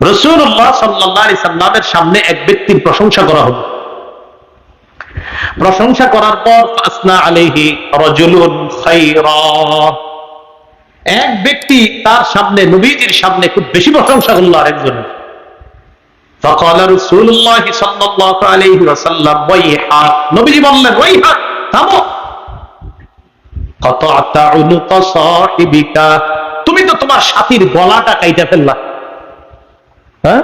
রাসূলুল্লাহ সাল্লাল্লাহু আলাইহি সাল্লামের সামনে এক ব্যক্তির প্রশংসা করা হলো। প্রশংসা করার পর ফাসনা আলাইহি রাজুলুন খায়রা, এক ব্যক্তি তার সামনে, নবীজির সামনে খুব বেশি প্রশংসা করলো আরেকজনের। ফাকাল রাসূলুল্লাহ সাল্লাল্লাহু আলাইহি ওয়াসাল্লাম ওয়াইহা, নবীজি বললেন ওয়াইহা, থামো। কাতা'তা উনুকা সাহিবিকা, তুমি তো তোমার সাথীর গলাটা কাইটা ফেললা। হ্যাঁ,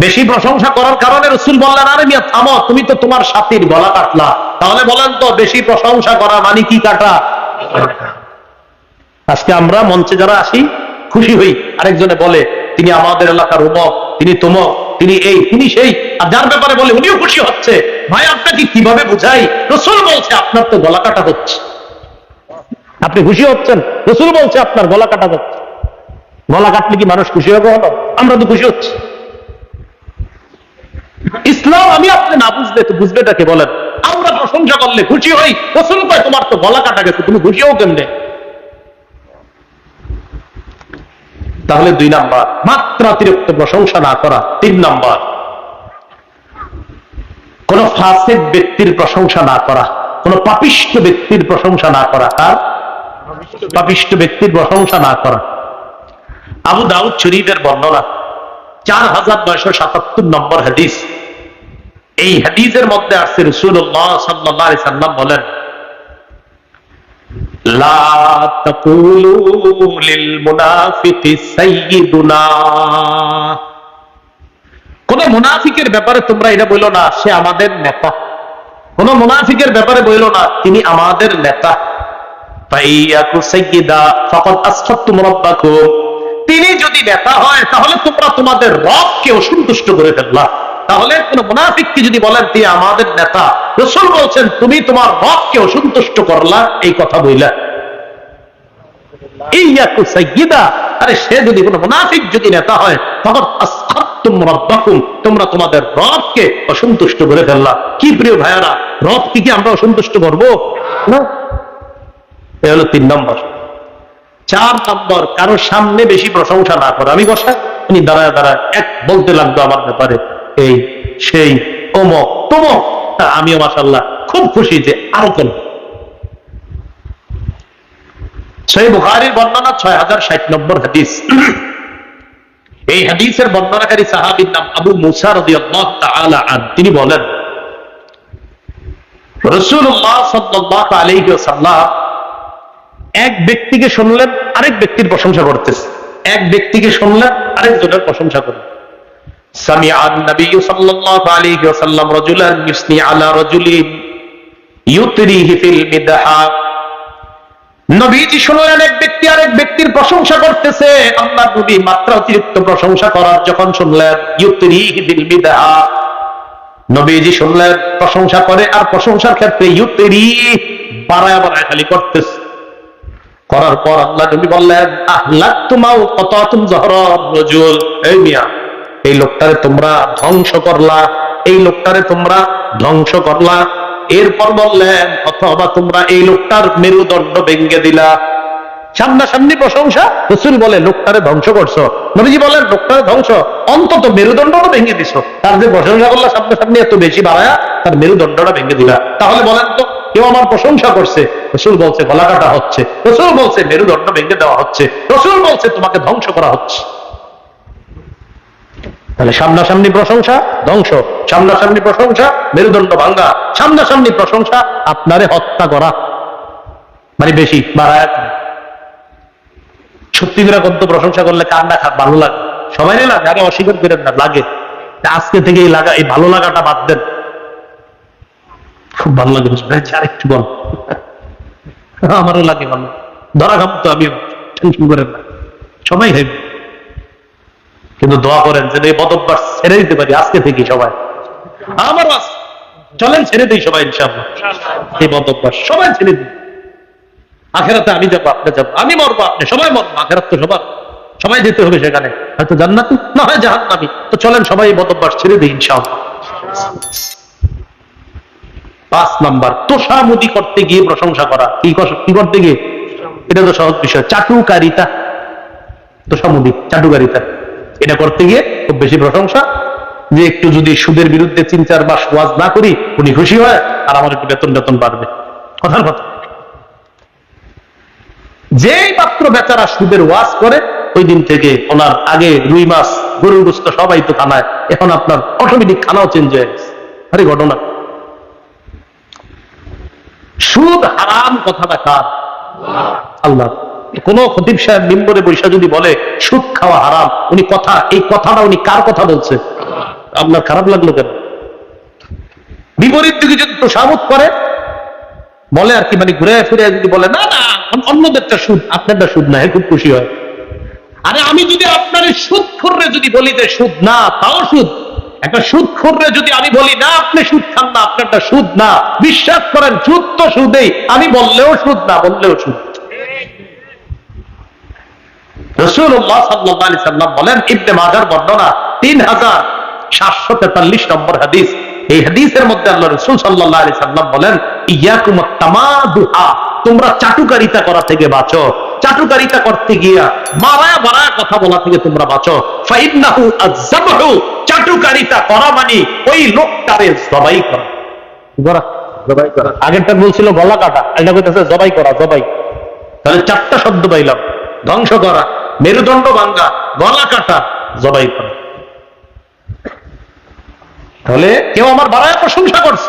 বেশি প্রশংসা করার কারণে রাসূল বললেন আরে মিয়া থামো, তুমি তো তোমার সাথীর গলা কাটলা। তাহলে বলেন তো বেশি প্রশংসা করা মানে কি কাটা? আজকে আমরা মঞ্চে যারা আসি খুশি হই, আরেকজনে বলে তিনি আমাদের এলাকার অমুক, তিনি তমুক, তিনি এই, তিনি সেই, আর যার ব্যাপারে বলে উনিও খুশি হচ্ছে। ভাই আপনাকে কিভাবে বুঝাই? রাসূল বলছে আপনার তো গলা কাটা হচ্ছে, আপনি খুশি হচ্ছেন। রাসূল বলছে আপনার গলা কাটা হচ্ছে। গলা কাটলে কি মানুষ খুশি হবে? হলো, আমরা তো খুশি হচ্ছি। ইসলাম আমি আপনি না বুঝলে তো বুঝবেটাকে বলেন? আমরা প্রশংসা করলে খুশি হই, রাসূল কয় তোমার তো গলা কাটা গেছে, তুমি খুশি হও কেমনে? তাহলে 2 নাম্বার মাত্রাতিরিক্ত প্রশংসা না করা। 3 নাম্বার কোন ফাসিক ব্যক্তির প্রশংসা না করা, কোন পাপিষ্ঠ ব্যক্তির প্রশংসা না করা। আর পাপিষ্ঠ ব্যক্তির প্রশংসা না করা। আবু দাউদ শরীফের বর্ণনা 4977 নম্বর হাদিস। এই হাদিসের মধ্যে আসছে রাসূলুল্লাহ সাল্লাল্লাহু আলাইহি সাল্লাম বলেন লা তাকুলু লিল মুনাফিকি সাইয়্যিদুনা, কোন মুনাফিকের ব্যাপারে তোমরা এটা বলো না সে আমাদের নেতা। কোন মুনাফিকের ব্যাপারে বলো না তিনি আমাদের নেতা। ফাইয়াকু সাইয়্যিদা ফাকাদ আসখাতুম রাব্বাকুম, তিনি যদি নেতা হয় তাহলে তোমরা তোমাদের রবকে অসন্তুষ্ট করে ফেললা। তাহলে কোন মুনাফিককে যদি বলেন তিনি আমাদের নেতা, রাসূল বলছেন তুমি তোমার রবকে অসন্তুষ্ট করলা এই কথা বইলা। ইয়াকু সাইয়্যিদা, আরে সে যদি কোন মুনাফিক যদি নেতা হয় তখন আসখাতুম রাব্বাকুম, তোমরা তোমাদের রবকে অসন্তুষ্ট করে ফেললা। কি প্রিয় ভাইয়ারা, রবকে কি আমরা অসন্তুষ্ট করব না? এই হলো 3 নম্বর। 4 নম্বর কারোর সামনে বেশি প্রশংসা না করা। আমি বসা উনি দাঁড়ায় দাঁড়ায় এক বলতে লাগলো আমার ব্যাপারে, এই সেই অমুক তমুক, আমিও মাশাআল্লাহ খুব খুশি যে আরো কেন। সহিহ বুখারীর বর্ণনা 6060 নম্বর হাদিস। এই হাদিসের বর্ণনাকারী সাহাবীর নাম আবু মুসা রাদিয়াল্লাহু তাআলা আনহু। তিনি বলেন রাসূলুল্লাহ সাল্লাল্লাহু আলাইহি ওয়াসাল্লাম এক ব্যক্তিকে শুনলেন আরেক ব্যক্তির প্রশংসা করতেছে, এক ব্যক্তিকে শুনলেন আরেকজনের প্রশংসা করলেন। সামিআন নবী সাল্লাল্লাহু আলাইহি ওয়াসাল্লাম রাজুলান ইউসনি আলা রাজুলিন ইউতরিহি ফিল মিদহা, নবীজি শুনলেন এক ব্যক্তি আরেক ব্যক্তির প্রশংসা করতেছে। আল্লাহর নবী মাত্রা অতিরিক্ত প্রশংসা করার যখন শুনলেন, ইউতরিহি ফিল মিদহা, নবীজি শুনলেন প্রশংসা করে আর প্রশংসার ক্ষেত্রে ইউতরি বাড়ায় বাড়ায় খালি করতেছে। করার পর আল্লাহ নবী বললেন আহলাকতুমাও কাতাতুম যহরার রাজুল, এই মিয়া এই লোকটারে তোমরা ধ্বংস করলা, এই লোকটারে তোমরা ধ্বংস করলা। এরপর বললেন অথবা তোমরা এই লোকটার মেরুদণ্ড ভেঙে দিলা। সামনাসামনি প্রশংসা, রাসূল বলে লোকটারে ধ্বংস করছো, নবীজি বলেন লোকটারে ধ্বংস অন্তত মেরুদণ্ডটা ভেঙে দিছো। তার যে প্রশংসা করলা সামনাসামনি এত বেশি বাড়ায়া তার মেরুদণ্ডটা ভেঙে দিলা। তাহলে বলেন তো কেউ আমার প্রশংসা করছে, রাসূল বলছে গলা কাটা হচ্ছে, রাসূল বলছে মেরুদণ্ড ভেঙে দেওয়া হচ্ছে, রাসূল বলছে তোমাকে ধ্বংস করা হচ্ছে। তাহলে সামনাসামনি প্রশংসা ধ্বংস, সামনাসামনি প্রশংসা মেরুদণ্ড ভাঙ্গা, সামনাসামনি প্রশংসা আপনারে হত্যা করা, মানে বেশি বাড়ায়। সত্যি করে কত প্রশংসা করলে কান্না ভালো লাগে, সবাই লাগে, আরে অস্বীকার করেন না, লাগে। আজকে থেকে এই লাগা, এই ভালো লাগাটা বাদ দেন। খুব ভালো লাগে আর একটু বল, আমারও লাগে ভালো, ধরা খাম তো আমি, টেনশন করেন না, সবাই হেবি। কিন্তু দোয়া করেন যে এই বদভ্যাস ছেড়ে দিতে পারি আজকে থেকে সবাই। আমার চলেন ছেড়ে দিই সবাই ইনশাআল্লাহ, এই বদভ্যাস সবাই ছেড়ে দিই। আখেরাতে আমি যাবো, আপনি যাবো, আমি মরবো, আপনি সবাই মরবো, আখেরাত তো সবার, সবাই যেতে হবে সেখানে, হয়তো জান্নাতি না হয় জাহান্নামী। তো চলেন সবাই এই বদভ্যাস ছেড়ে দিই ইনশাআল্লাহ। 5 নাম্বার তোষামুদি করতে গিয়ে প্রশংসা করা। কি করতে গিয়ে? এটা তো সহজ বিষয়, চাটুকারিতা। তোষামুদি চাটুকারিতা এটা করতে গিয়ে খুব বেশি প্রশংসা, যে একটু যদি সুদের বিরুদ্ধে 3-4 মাস ওয়াজ না করি উনি খুশি হয়, আর আমার একটু বেতন বাড়বে। কথার কথা, যেই মাত্র বেচারা সুদের ওয়াজ করে ওই দিন থেকে ওনার আগে রুই মাছ গরুর গোশত সবাই তো খানায়, এখন আপনার অটোমেটিক খানাও চেঞ্জ হয়ে গেছে। আরে ঘটনা, সুদ হারাম কথাটা কার? আল্লাহ। কোন খতিব সাহেব মিম্বরে বৈশা যদি বলে সুদ খাওয়া হারাম, উনি এই কথাটা উনি কার কথা বলছে? আপনার খারাপ লাগলো কেন? বিপরীত দিকে যদি তোষামত করে বলে আর কি, মানে ঘুরে ফিরে যদি বলে না না অন্যদেরটা সুদ, আপনারটা সুদ না, খুব খুশি হয়। আরে আমি যদি আপনার সুদ খোররে যদি বলি যে সুদ না, তাও সুদ। একটা সুদ খোররে যদি আমি বলি না আপনি সুদ খান না, আপনারটা সুদ না, বিশ্বাস করেন সুদ তো সুদেই, আমি বললেও সুদ, না বললেও সুদ। রাসূলুল্লাহ সাল্লাল্লাহু আলাইহি সাল্লাম বলেন, ইবনে মাজার বর্ণনা 3743 নম্বর হাদিস, এই হাদিসের মধ্যে আল্লাহ রাসূল সাল্লাল্লাহু আলাইহি সাল্লাম বলেন, ইয়াকুমুত তামাদুহা, তোমরা চাটুকারিতা করা থেকে বাঁচো। চাটুকারিতা করতে গিয়া মারায়া মারায়া কথা বলা থেকে তোমরা বাঁচো। ফাইন্নাহু আযযাবহু, চাটুকারিতা করা মানে ওই লোকটারে জবাই করা। জবাই করা, আগেরটা বলছিল গলা কাটা, এটা কইতাছে জবাই করা, জবাই। তাহলে 4টা শব্দ পাইলাম, ধ্বংস করা, মেরুদণ্ড ভাঙ্গা, গলা কাটা, জবাই করা। তাহলে কেউ আমার বাড়ায় প্রশংসা করছে,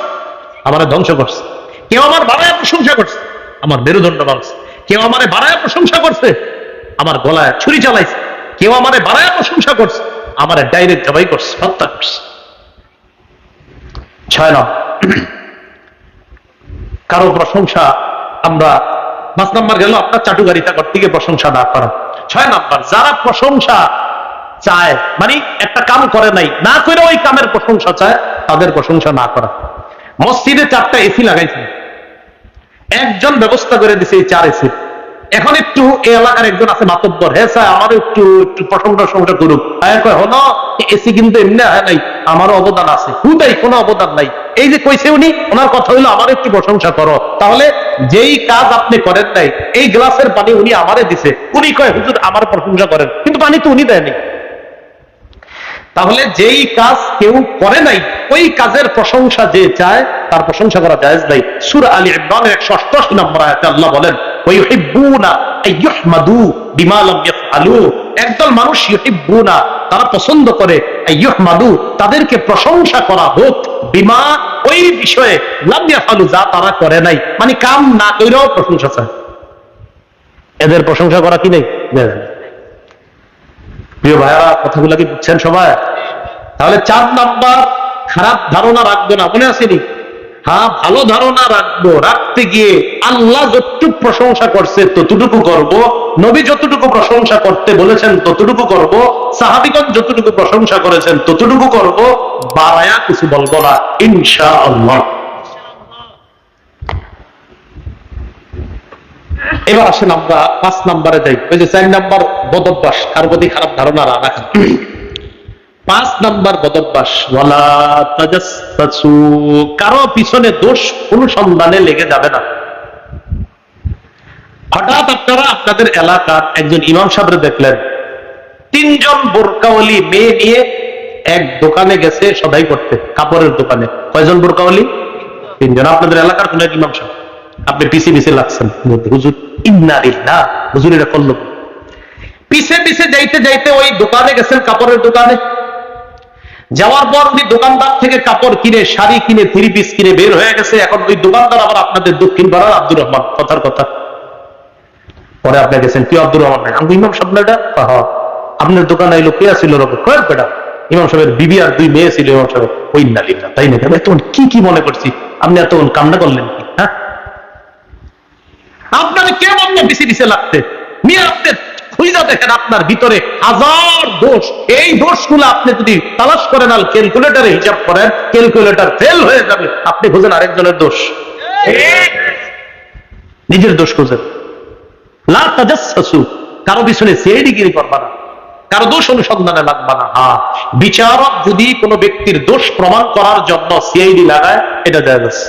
আমার ধ্বংস করছে। কেউ আমার বাড়ায় প্রশংসা করছে, আমার মেরুদণ্ড ভাঙছে। কেউ আমারে বাড়ায় প্রশংসা করছে, আমার গলায় ছুরি চালাইছে। কেউ আমারে বাড়ায় প্রশংসা করছে, আমারে ডাইরেক্ট জবাই করছে, হত্যা করছে। 6 নম্বর, কারো প্রশংসা আমরা 5 নম্বর গেল আপনার চাটুকারিতা করতে গিয়ে প্রশংসা না করা। 6 নম্বর, যারা প্রশংসা চায়, মানে একটা কাম করে নাই, না করে ওই কামের প্রশংসা চায়, তাদের প্রশংসা না করা। মসজিদে 4টা এসি লাগাইছে, একজন ব্যবস্থা করে দিছে এই 4 এসি। এখন একটু এই এলাকার একজন আছে মাতব্বর, হ্যাঁ স্যার আমার একটু প্রশংসা করুক। হলো এসি কিন্তু এমনি হয় নাই, আমারও অবদান আছে। হুদাই কোনো অবদান নাই, এই যে কইছে উনি, ওনার কথা হইলো আমার একটু প্রশংসা করো। তাহলে যেই কাজ আপনি করেন নাই, এই গ্লাসের পানি উনি আমারে দিছে, উনি কয় হুজুর আমার প্রশংসা করেন, কিন্তু পানি তো উনি দেয়নি। তাহলে যেই কাজ কেউ করে নাই, ওই কাজের প্রশংসা যে চায় তার প্রশংসা করা জায়েজ নাই। সূরা আলী ইমরানের 188 নম্বর আয়াতে আল্লাহ বলেন, ওয়াইউহিব্বুনা আইয়ুহমাদু বিমা লাম ইয়াফআলু, একদল মানুষ ইউহিব্বুনা, তারা পছন্দ করে, আইয়ুহমাদু, তাদেরকে প্রশংসা করা হোক, বিমা, ওই বিষয়ে, লাম ইয়াফআলু, যা তারা করে নাই, মানে কাম না কইরাও প্রশংসা চায়। এদের প্রশংসা করা কি নেই? প্রিয় ভাইরা, কথাগুলো কি বুঝছেন সবাই? তাহলে 4 নাম্বার, খারাপ ধারণা রাখবো না, মনে আসেনি? হ্যাঁ, ভালো ধারণা রাখবো। রাখতে গিয়ে আল্লাহ যতটুকু প্রশংসা করছে ততটুকু করব, নবী যতটুকু প্রশংসা করতে বলেছেন ততটুকু করব, সাহাবীগণ যতটুকু প্রশংসা করেছেন ততটুকু করব, বাড়ায়া কিছু বলবো না, ইনশাআল্লাহ। এবার আসেন আমরা 5 নম্বরে যাই। ওই যে 4 নম্বর বদভ্যাস, কার প্রতি খারাপ ধারণা রাখা। 5 নম্বর বদভ্যাস, ওয়ালা তাজাসসু, কারো পিছনে দোষ অনুসন্ধানে লেগে যাবে না। হঠাৎ আপনারা আপনাদের এলাকার একজন ইমাম সাহেব দেখলেন 3 জন বোরকাওয়ালি মেয়ে নিয়ে এক দোকানে গেছে সদাই করতে, কাপড়ের দোকানে। কয়জন বোরকাওয়ালি? 3 জন। আপনাদের এলাকার কোন এক ইমাম সাহেব, আপনি পিছে পিছে লাগছেন, হুজুর ইন্না লিল্লাহ, হুজুর এটা করলো। পিছে পিছে যাইতে যাইতে ওই দোকানে গেছেন, কাপড়ের দোকানে। যাওয়ার পর উনি দোকানদার থেকে কাপড় কিনে, শাড়ি কিনে, 3 পিস কিনে বের হয়ে গেছে। এখন ওই দোকানদার আবার আপনাদের দক্ষিণ পাড়ার আব্দুর রহমান, কথার কথা। পরে আপনি গেছেন, তুই আব্দুর রহমান নাই? আমি ইমাম সাহেব এটা, আপনার দোকানে এলো কে ছিল? কয়েক বেটা ইমাম সাহেবের বিবি আর 2 মেয়ে ছিল ইমাম সাহেব। ওই ইন্না লিল্লাহ, তাই না? তখন কি মনে করছি আপনি এতক্ষণ কান্না করলেন কি? হ্যাঁ, আপনার কে বললো পিছে পিছে লাগতে? নিয়ে আপনি খুঁজা দেখেন আপনার ভিতরে হাজার দোষ। এই দোষগুলো আপনি যদি তালাশ করেন আর ক্যালকুলেটরে হিসাব করেন, ক্যালকুলেটর ফেল হয়ে যাবে। আপনি খুঁজেন আরেকজনের দোষ, নিজের দোষ খুঁজেন। লা তাজাসসু, কারো পিছনে সিআইডিগিরি করবা না, কারো দোষ অনুসন্ধানে লাগবা না। হ্যাঁ, বিচারক যদি কোনো ব্যক্তির দোষ প্রমাণ করার জন্য সিআইডি লাগায়, এটা জায়েজ আছে।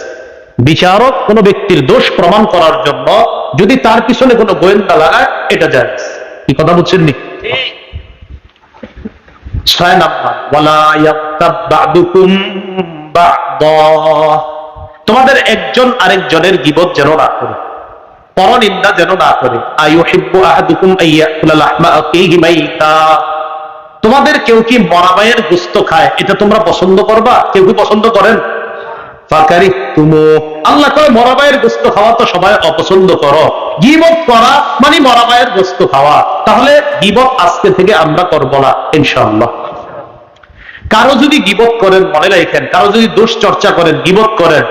বিচারক কোন ব্যক্তির দোষ প্রমাণ করার জন্য যদি তার পিছনে কোনো গোয়েন্দা লাগায়, এটা জায়েজ। কি কথা বুঝছেন নি? 6 নাম্বার, ওয়ালা ইয়াগতাব বা'দুকুম বা'দা, তোমাদের একজন আরেকজনের গীবত যেন না করে, পরনিন্দা যেন না করে। আইয়ুহিব্বু আহাদুকুম আইয়াকুলা লাহমা আখিহি মাইতা, তোমাদের কেউ কি মরা ভাইয়ের গোশত খায়, এটা তোমরা পছন্দ করবা? কেউ কি পছন্দ করেন? আল্লাহ কয় মরা ভাইয়ের গোশত খাওয়া তো সবাই অপছন্দ করো, গীবত করা মানে মরা ভাইয়ের গোশত খাওয়া। তাহলে গীবত আজকে থেকে আমরা করব না ইনশাআল্লাহ। কারো যদি গীবত করেন, মনে রাখেন, কারো যদি দোষ চর্চা করেন, গীবত করেন,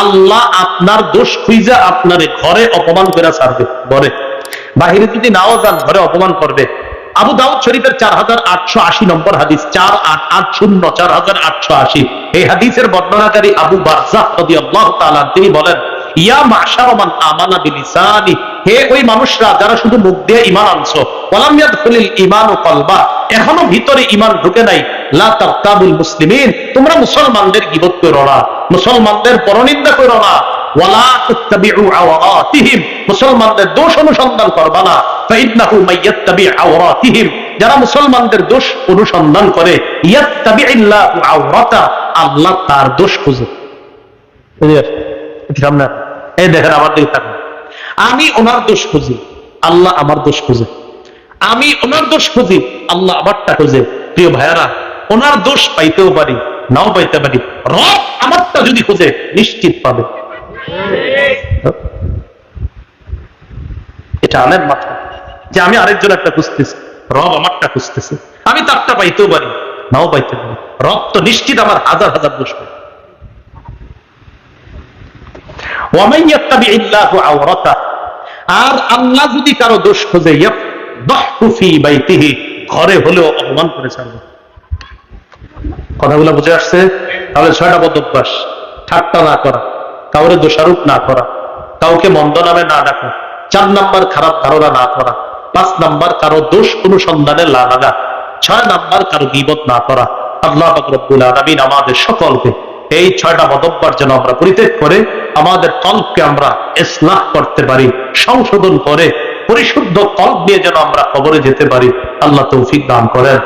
আল্লাহ আপনার দোষ খুঁজে আপনারে ঘরে অপমান করে ছাড়বে। ঘরে, বাহিরে যদি নাও যান, ঘরে অপমান করবে। আবু দাউদ শরীফের 4880 নম্বর হাদিস, 4880 4880, এই হাদিসের বর্ণনাকারী আবু বারজাহ রাদিয়াল্লাহু তাআলা তিনি বলেন, ইয়া মাশার মান আমানা বিলিসানি, হে ওই মানুষরা যারা শুধু মুখ দিয়ে ঈমান আনছো, ওয়ালাম ইয়াদখুলিল ঈমানু কলবা, এখনো ভিতরে ঈমান ঢুকে নাই, লা তাকতাবুল মুসলিমিন, তোমরা মুসলমানদের গীবত করো না, মুসলমানদের পরনিন্দা করো না, ওয়ালা তাত্তাবিউ আওরাতিহিম, মুসলমানদের দোষ অনুসন্ধান করবা না, ফাইন্নাহু মাইয়াত্তাবি আওরাতিহিম, যারা মুসলমানদের দোষ অনুসন্ধান করে, ইয়াত্তাবিউল্লাহু আওরাতা, আল্লাহ তার দোষ খুঁজে। সামনে এই দেখেন, আমার দিকে তাকান, আমি ওনার দোষ খুঁজি, আল্লাহ আমার দোষ খুঁজে, আমি ওনার দোষ খুঁজি, আল্লাহ আমারটা খুঁজে। প্রিয় ভাইয়ারা, ওনার দোষ পাইতেও পারি, নাও পাইতে পারি, রব আমারটা যদি খুঁজে নিশ্চিত পাবে। এটা আলেম মাথা যে আমি আরেকজন একটা খুঁজতেছি, রব আমারটা খুঁজতেছে, আমি তারটা পাইতেও পারি, নাও পাইতে পারি, রব তো নিশ্চিত আমার হাজার হাজার দোষ পাই। আর আল্লাহ যদি কারো দোষ খোঁজে, ঘরে হলেও অপমান করে ছাড়বে। কথাগুলো বুঝে আসছে? তাহলে 6টা বদ অভ্যাস: ঠাট্টা না করা, কাউরে দোষারোপ না করা, কাউকে মন্দ নামে না ডাকা, 4 নাম্বার খারাপ ধারণা না করা, 5 নাম্বার কারো দোষ অনুসন্ধানে না লাগা, 6 নাম্বার কারো গীবত না করা। আল্লাহ পাক রব্বুল আলামিন আমাদের সকলকে এই 6টা বদ অভ্যাস যেন আমরা পরিত্যাগ করে আমাদের কলবকে আমরা ইসলাহ করতে পারি, সংশোধন করে পরিশুদ্ধ কলব নিয়ে যেন আমরা কবরে যেতে পারি। আল্লাহ তৌফিক দান করেন।